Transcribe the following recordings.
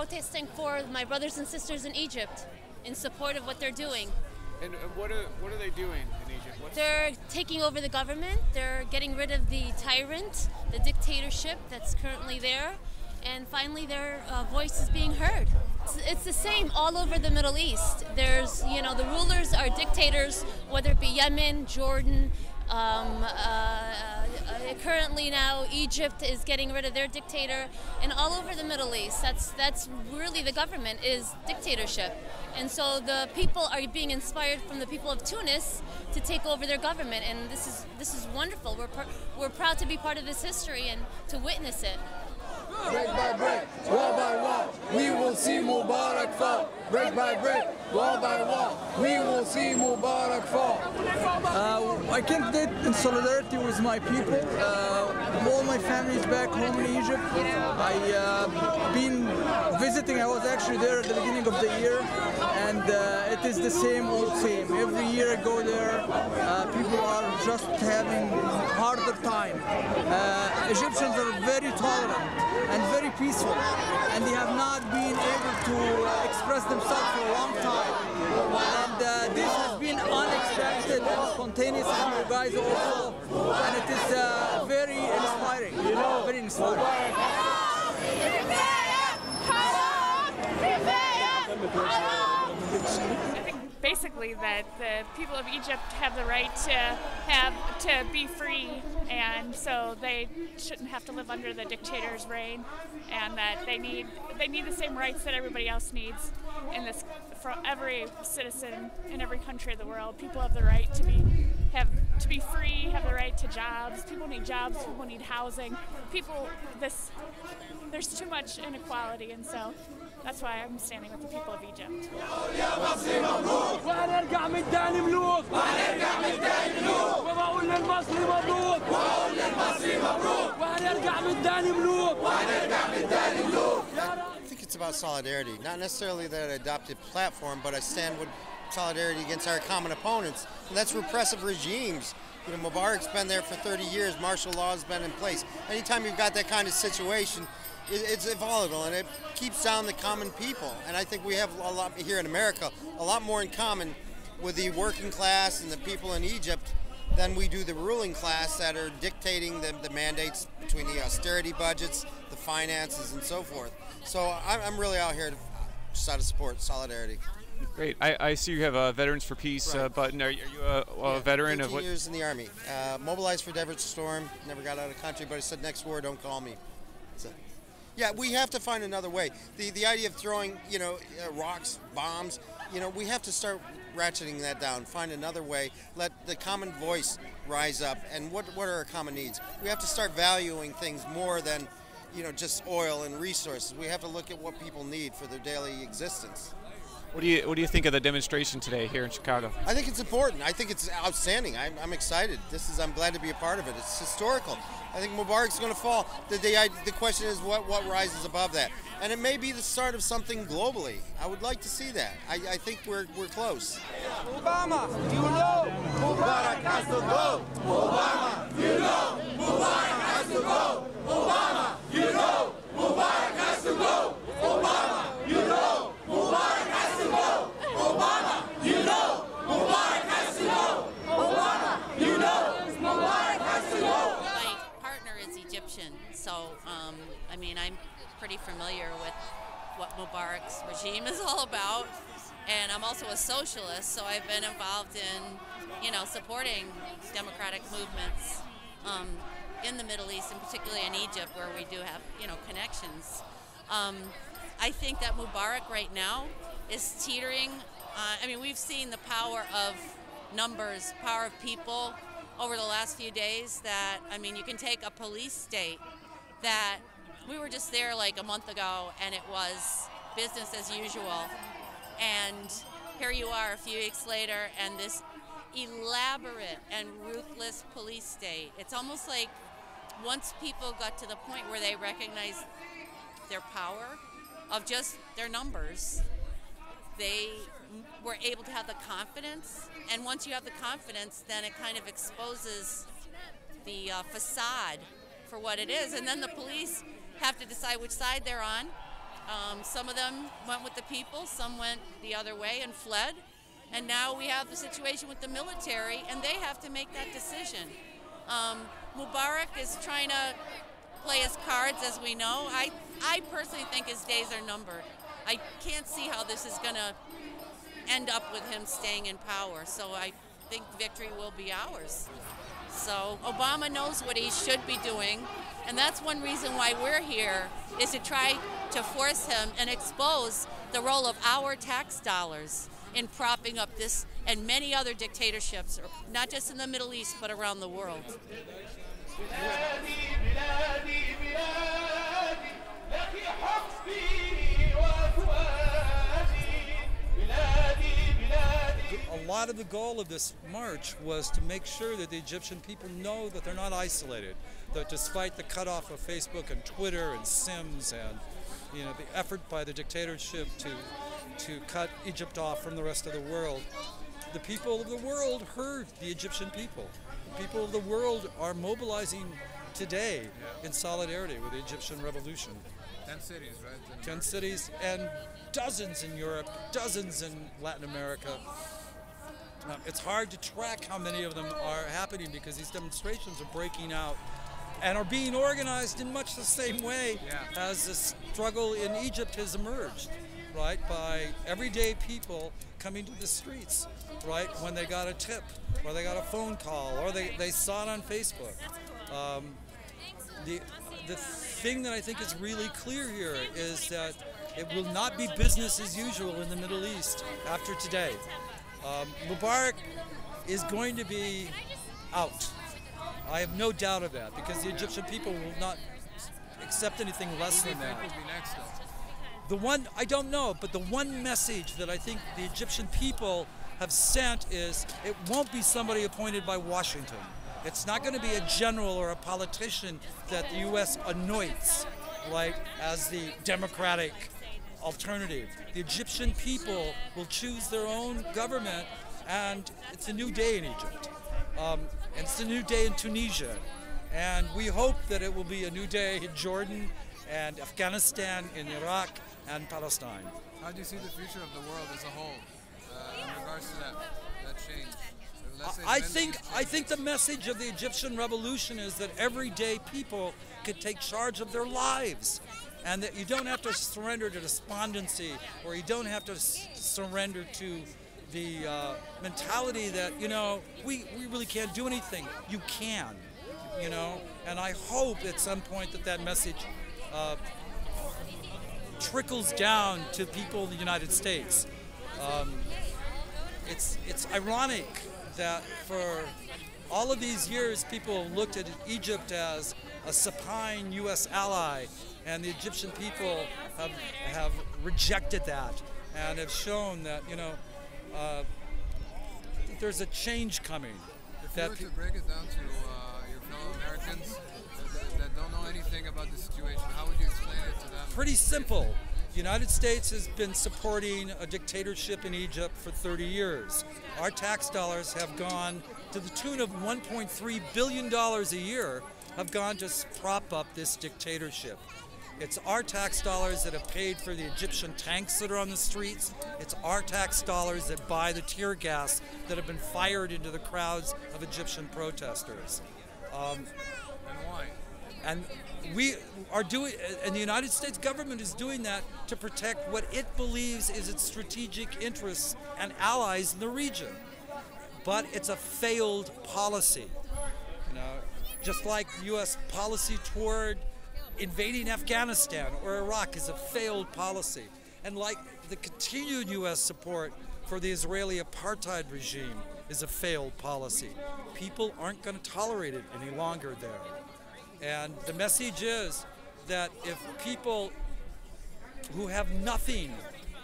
protesting for my brothers and sisters in Egypt in support of what they're doing. And what are they doing in Egypt? They're taking over the government. They're getting rid of the tyrant, the dictatorship that's currently there, and finally their voice is being heard. It's the same all over the Middle East. There's, the rulers are dictators, whether it be Yemen, Jordan. Currently now, Egypt is getting rid of their dictator, and all over the Middle East, that's really the government is dictatorship. And so the people are being inspired from the people of Tunis to take over their government, and this is wonderful. We're proud to be part of this history and to witness it. Brick by brick, wall by wall, we will see Mubarak fall. Brick by brick, wall by wall, we will see Mubarak fall. I came today in solidarity with my people. All my family is back home in Egypt. I've been visiting. I was actually there at the beginning of the year, and it is the same old same. Every year I go there, people are just having harder time. Egyptians are very tolerant and very peaceful, and they have not been able to express themselves for a long time. And this has been unexpected and spontaneous from you guys also, and it is very inspiring. Very inspiring. I think basically that the people of Egypt have the right to be free, and so they shouldn't have to live under the dictator's reign, and that they need the same rights that everybody else needs in this. For every citizen in every country of the world, people have the right to be free, have the right to jobs. People need jobs. People need housing. There's too much inequality, and so that's why I'm standing with the people of Egypt. I think it's about solidarity, not necessarily that I adopted platform, but I stand with solidarity against our common opponents, and that's repressive regimes. Mubarak's been there for 30 years, martial law has been in place. Anytime you've got that kind of situation, it's volatile, and it keeps down the common people. And I think we have a lot here in America, a lot more in common with the working class and the people in Egypt than we do the ruling class that are dictating the mandates between the austerity budgets, the finances, and so forth. So I'm really out here just out of support, solidarity. Great. I see you have a Veterans for Peace button. Are you a veteran of what? 15 years in the Army. Mobilized for Desert Storm. Never got out of the country, but I said next war, don't call me. So, yeah, we have to find another way. The idea of throwing, rocks, bombs, we have to start ratcheting that down. Find another way. Let the common voice rise up. And what are our common needs? We have to start valuing things more than, just oil and resources. We have to look at what people need for their daily existence. What do you think of the demonstration today here in Chicago? I think it's important. I think it's outstanding. I'm excited. I'm glad to be a part of it. It's historical. I think Mubarak's going to fall. The question is what rises above that, and it may be the start of something globally. I would like to see that. I think we're close. Obama, Mubarak has to go. Obama, Mubarak has to go. Obama, Mubarak has to go. Obama, Mubarak has to go. Obama, Mubarak has to go. Obama, Mubarak has to go. My partner is Egyptian, so I'm pretty familiar with what Mubarak's regime is all about, and I'm also a socialist, so I've been involved in, supporting democratic movements in the Middle East, and particularly in Egypt, where we do have, connections. I think that Mubarak right now is teetering. We've seen the power of numbers, power of people over the last few days that, you can take a police state that we were just there like a month ago and it was business as usual. And here you are a few weeks later and this elaborate and ruthless police state. It's almost like once people got to the point where they recognized their power of just their numbers, they were able to have the confidence, and once you have the confidence, then it kind of exposes the facade for what it is, and then the police have to decide which side they're on, Some of them went with the people, some went the other way and fled. And now we have the situation with the military, and they have to make that decision. Mubarak is trying to play his cards, as we know. I personally think his days are numbered. I can't see how this is going to end up with him staying in power. So I think victory will be ours. So Obama knows what he should be doing, and that's one reason why we're here, is to try to force him and expose the role of our tax dollars in propping up this and many other dictatorships, not just in the Middle East, but around the world. A lot of the goal of this march was to make sure that the Egyptian people know that they're not isolated, that despite the cutoff of Facebook and Twitter and Sims and the effort by the dictatorship to cut Egypt off from the rest of the world, the people of the world heard the Egyptian people. The people of the world are mobilizing today in solidarity with the Egyptian revolution. 10 cities, right? 10 cities and dozens in Europe, dozens in Latin America. It's hard to track how many of them are happening because these demonstrations are breaking out and are being organized in much the same way as the struggle in Egypt has emerged, right? By everyday people coming to the streets, right? When they got a tip, or they got a phone call, or they saw it on Facebook. The thing that I think is really clear here is that it will not be business as usual in the Middle East after today. Mubarak is going to be out. I have no doubt of that, because the Egyptian people will not accept anything less than that. The one, I don't know, but the one message that I think the Egyptian people have sent is it won't be somebody appointed by Washington. It's not going to be a general or a politician that the U.S. anoints, like, as the democratic alternative. The Egyptian people will choose their own government, and it's a new day in Egypt. And it's a new day in Tunisia. And we hope that it will be a new day in Jordan and Afghanistan, in Iraq and Palestine. How do you see the future of the world as a whole in regards to that change? I think the message of the Egyptian revolution is that everyday people could take charge of their lives, and that you don't have to surrender to despondency, or you don't have to surrender to the mentality that, we really can't do anything. You can, and I hope at some point that message trickles down to people in the United States. It's ironic that for all of these years people looked at Egypt as a supine U.S. ally, and the Egyptian people have rejected that and have shown that there's a change coming. If you were to break it down to your fellow Americans that don't know anything about the situation, how would you explain it to them? Pretty simple. The United States has been supporting a dictatorship in Egypt for 30 years. Our tax dollars have gone to the tune of $1.3 billion a year, have gone to prop up this dictatorship. It's our tax dollars that have paid for the Egyptian tanks that are on the streets. It's our tax dollars that buy the tear gas that have been fired into the crowds of Egyptian protesters. And why? And we are doing, and the United States government is doing that to protect what it believes is its strategic interests and allies in the region. But it's a failed policy. Just like U.S. policy toward invading Afghanistan or Iraq is a failed policy. And like the continued U.S. support for the Israeli apartheid regime is a failed policy. People aren't going to tolerate it any longer there. And the message is that if people who have nothing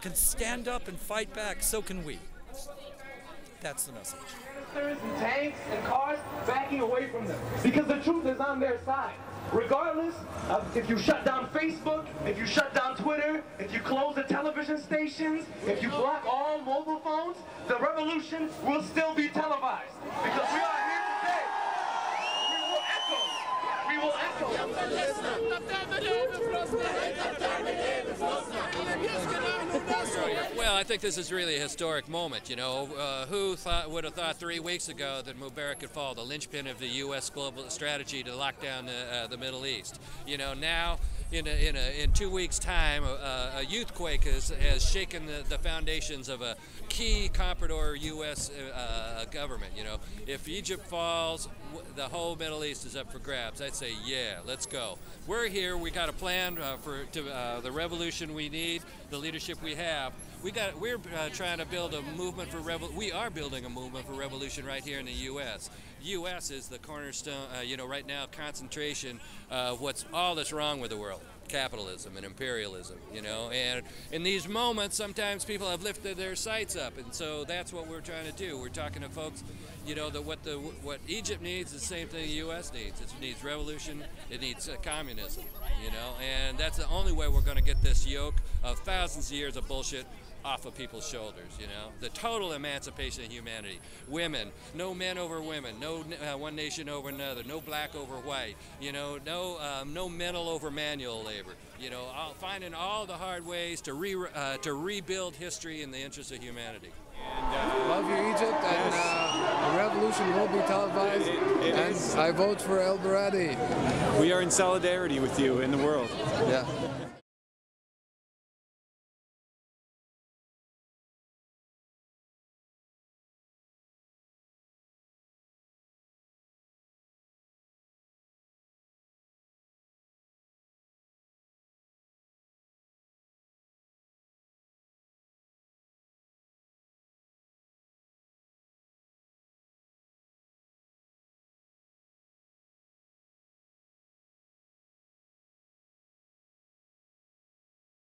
can stand up and fight back, so can we. That's the message. And tanks and cars backing away from them, because the truth is on their side. Regardless of if you shut down Facebook, if you shut down Twitter, if you close the television stations, if you block all mobile phones, the revolution will still be televised. Because we are here today. We will echo. We will echo. Well, I think this is really a historic moment. You know, who would have thought 3 weeks ago that Mubarak could fall, the linchpin of the U.S. global strategy to lock down the Middle East. You know, now in 2 weeks' time, a youthquake has shaken the foundations of a key comprador U.S. Government. You know, if Egypt falls, the whole Middle East is up for grabs. I'd say, yeah, let's go. We're here. We got a plan for the revolution we need, the leadership we have. We're trying to build a movement for we are building a movement for revolution right here in the U.S. U.S. is the cornerstone. You know, right now, concentration of what's all that's wrong with the world. Capitalism and imperialism, you know, and in these moments sometimes people have lifted their sights up, and so that's what we're trying to do. We're talking to folks, you know, that what Egypt needs is the same thing the U.S. needs. It needs revolution, it needs communism, you know, and that's the only way we're going to get this yoke of thousands of years of bullshit off of people's shoulders, you know. The total emancipation of humanity. Women, no men over women, no one nation over another, no black over white, you know, no mental over manual labor, you know, finding all the hard ways to rebuild history in the interest of humanity. Love you, Egypt, and the revolution will be televised, and I vote for El Baradi. We are in solidarity with you in the world. Yeah.